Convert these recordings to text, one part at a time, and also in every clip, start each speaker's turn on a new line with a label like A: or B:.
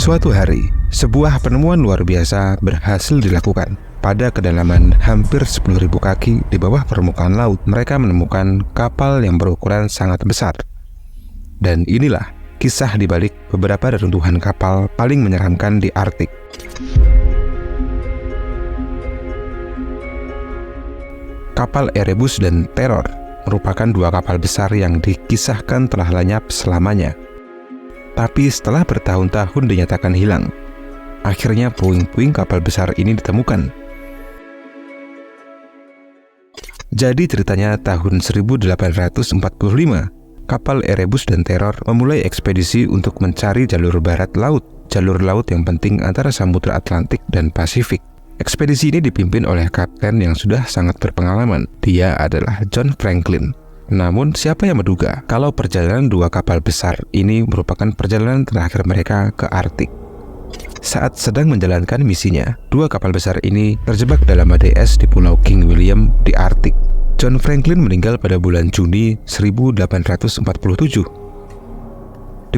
A: Suatu hari, sebuah penemuan luar biasa berhasil dilakukan. Pada kedalaman hampir 10.000 kaki di bawah permukaan laut, mereka menemukan kapal yang berukuran sangat besar. Dan inilah kisah di balik beberapa reruntuhan kapal paling menyeramkan di Arktik. Kapal Erebus dan Terror merupakan dua kapal besar yang dikisahkan telah lenyap selamanya. Tapi setelah bertahun-tahun dinyatakan hilang, akhirnya puing-puing kapal besar ini ditemukan. Jadi ceritanya tahun 1845, kapal Erebus dan Terror memulai ekspedisi untuk mencari jalur barat laut, jalur laut yang penting antara Samudra Atlantik dan Pasifik. Ekspedisi ini dipimpin oleh kapten yang sudah sangat berpengalaman. Dia adalah John Franklin. Namun siapa yang menduga kalau perjalanan dua kapal besar ini merupakan perjalanan terakhir mereka ke Arktik. Saat sedang menjalankan misinya, dua kapal besar ini terjebak dalam badai es di Pulau King William di Arktik. John Franklin meninggal pada bulan Juni 1847.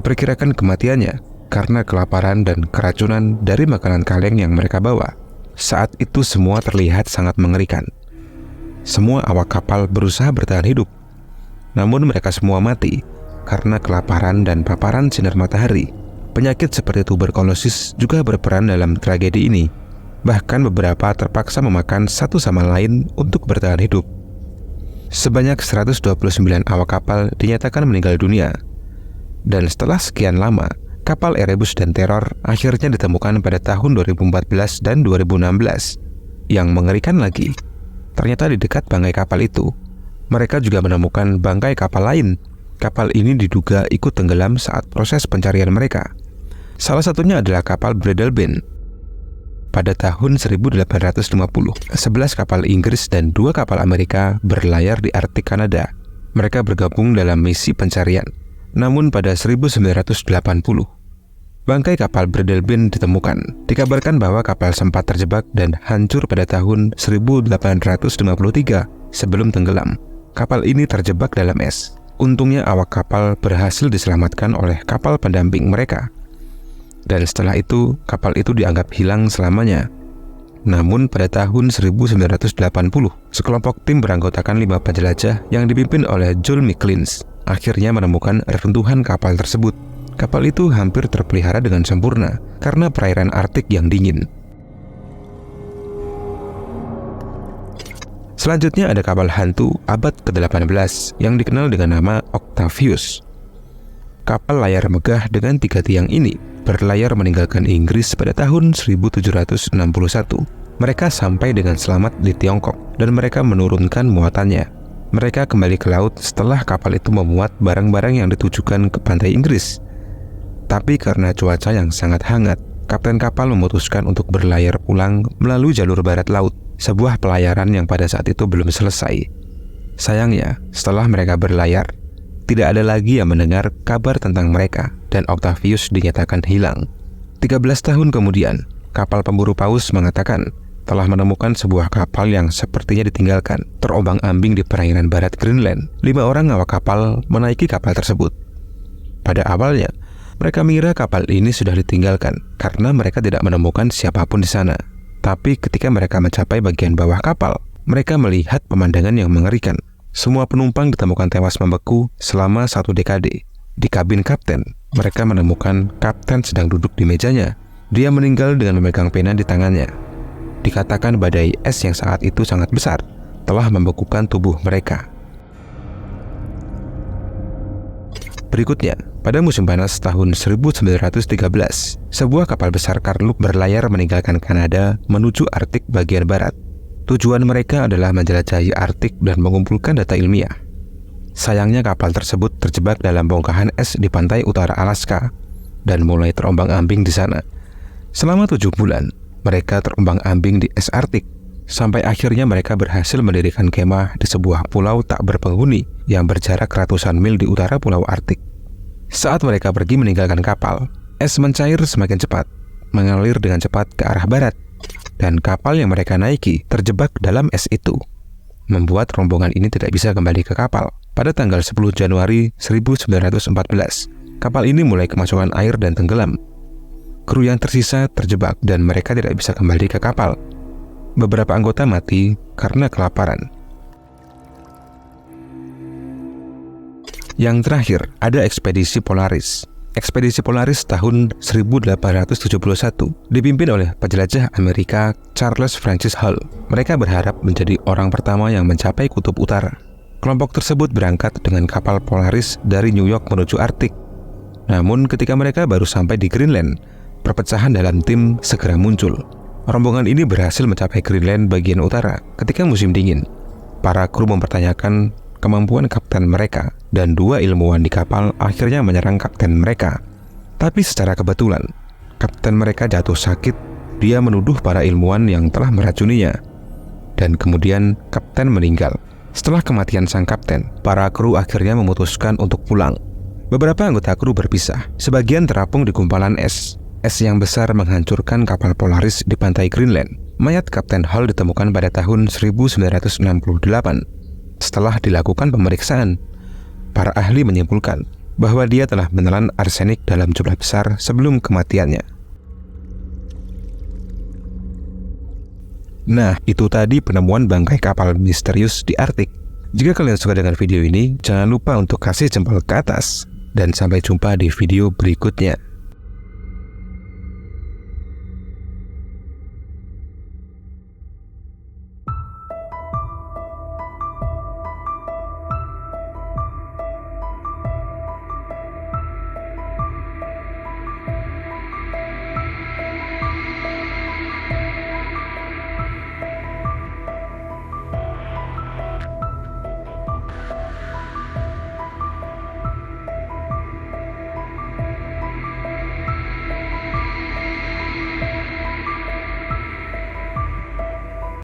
A: Diperkirakan kematiannya karena kelaparan dan keracunan dari makanan kaleng yang mereka bawa. Saat itu semua terlihat sangat mengerikan. Semua awak kapal berusaha bertahan hidup, namun mereka semua mati karena kelaparan dan paparan sinar matahari. Penyakit seperti tuberkulosis juga berperan dalam tragedi ini. Bahkan beberapa terpaksa memakan satu sama lain untuk bertahan hidup. Sebanyak 129 awak kapal dinyatakan meninggal dunia. Dan setelah sekian lama, kapal Erebus dan Terror akhirnya ditemukan pada tahun 2014 dan 2016. Yang mengerikan lagi, ternyata di dekat bangkai kapal itu, mereka juga menemukan bangkai kapal lain. Kapal ini diduga ikut tenggelam saat proses pencarian mereka. Salah satunya adalah kapal Bredelbane. Pada tahun 1850, 11 kapal Inggris dan 2 kapal Amerika berlayar di Arktik Kanada. Mereka bergabung dalam misi pencarian. Namun pada 1980, bangkai kapal Bredelbane ditemukan. Dikabarkan bahwa kapal sempat terjebak dan hancur pada tahun 1853 sebelum tenggelam. Kapal ini terjebak dalam es. Untungnya awak kapal berhasil diselamatkan oleh kapal pendamping mereka. Dan setelah itu, kapal itu dianggap hilang selamanya. Namun pada tahun 1980, sekelompok tim beranggotakan 5 penjelajah yang dipimpin oleh John Micklins akhirnya menemukan reruntuhan kapal tersebut. Kapal itu hampir terpelihara dengan sempurna karena perairan Arktik yang dingin. Selanjutnya ada kapal hantu abad ke-18 yang dikenal dengan nama Octavius. Kapal layar megah dengan 3 tiang ini berlayar meninggalkan Inggris pada tahun 1761. Mereka sampai dengan selamat di Tiongkok dan mereka menurunkan muatannya. Mereka kembali ke laut setelah kapal itu memuat barang-barang yang ditujukan ke pantai Inggris. Tapi karena cuaca yang sangat hangat, kapten kapal memutuskan untuk berlayar pulang melalui jalur barat laut. Sebuah pelayaran yang pada saat itu belum selesai. Sayangnya, setelah mereka berlayar, tidak ada lagi yang mendengar kabar tentang mereka dan Octavius dinyatakan hilang. 13 tahun kemudian, kapal pemburu paus mengatakan telah menemukan sebuah kapal yang sepertinya ditinggalkan, terombang-ambing di perairan barat Greenland. 5 orang awak kapal menaiki kapal tersebut. Pada awalnya, mereka mengira kapal ini sudah ditinggalkan karena mereka tidak menemukan siapapun di sana. Tapi ketika mereka mencapai bagian bawah kapal, mereka melihat pemandangan yang mengerikan. Semua penumpang ditemukan tewas membeku selama 1 dekade. Di kabin kapten, mereka menemukan kapten sedang duduk di mejanya. Dia meninggal dengan memegang pena di tangannya. Dikatakan badai es yang saat itu sangat besar telah membekukan tubuh mereka. Berikutnya, pada musim panas tahun 1913, sebuah kapal besar Karluk berlayar meninggalkan Kanada menuju Arktik bagian barat. Tujuan mereka adalah menjelajahi Arktik dan mengumpulkan data ilmiah. Sayangnya kapal tersebut terjebak dalam bongkahan es di pantai utara Alaska dan mulai terombang-ambing di sana. Selama 7 bulan, mereka terombang-ambing di es Arktik, sampai akhirnya mereka berhasil mendirikan kemah di sebuah pulau tak berpenghuni yang berjarak ratusan mil di utara pulau Arktik. Saat mereka pergi meninggalkan kapal, es mencair semakin cepat, mengalir dengan cepat ke arah barat, dan kapal yang mereka naiki terjebak dalam es itu, membuat rombongan ini tidak bisa kembali ke kapal. Pada tanggal 10 Januari 1914, kapal ini mulai kemasukan air dan tenggelam. Kru yang tersisa terjebak dan mereka tidak bisa kembali ke kapal. Beberapa anggota mati karena kelaparan. Yang terakhir, ada ekspedisi Polaris. Ekspedisi Polaris tahun 1871 dipimpin oleh penjelajah Amerika Charles Francis Hull. Mereka berharap menjadi orang pertama yang mencapai kutub utara. Kelompok tersebut berangkat dengan kapal Polaris dari New York menuju Arktik. Namun ketika mereka baru sampai di Greenland, perpecahan dalam tim segera muncul. Rombongan ini berhasil mencapai Greenland bagian utara ketika musim dingin. Para kru mempertanyakan kemampuan kapten mereka, dan 2 ilmuwan di kapal akhirnya menyerang kapten mereka. Tapi secara kebetulan, kapten mereka jatuh sakit. Dia menuduh para ilmuwan yang telah meracuninya, dan kemudian kapten meninggal. Setelah kematian sang kapten, para kru akhirnya memutuskan untuk pulang. Beberapa anggota kru berpisah. Sebagian terapung di gumpalan es. Es yang besar menghancurkan kapal Polaris di pantai Greenland. Mayat Kapten Hull ditemukan pada tahun 1968. Setelah dilakukan pemeriksaan, para ahli menyimpulkan bahwa dia telah menelan arsenik dalam jumlah besar sebelum kematiannya. Nah, itu tadi penemuan bangkai kapal misterius di Arktik. Jika kalian suka dengan video ini, jangan lupa untuk kasih jempol ke atas. Dan sampai jumpa di video berikutnya.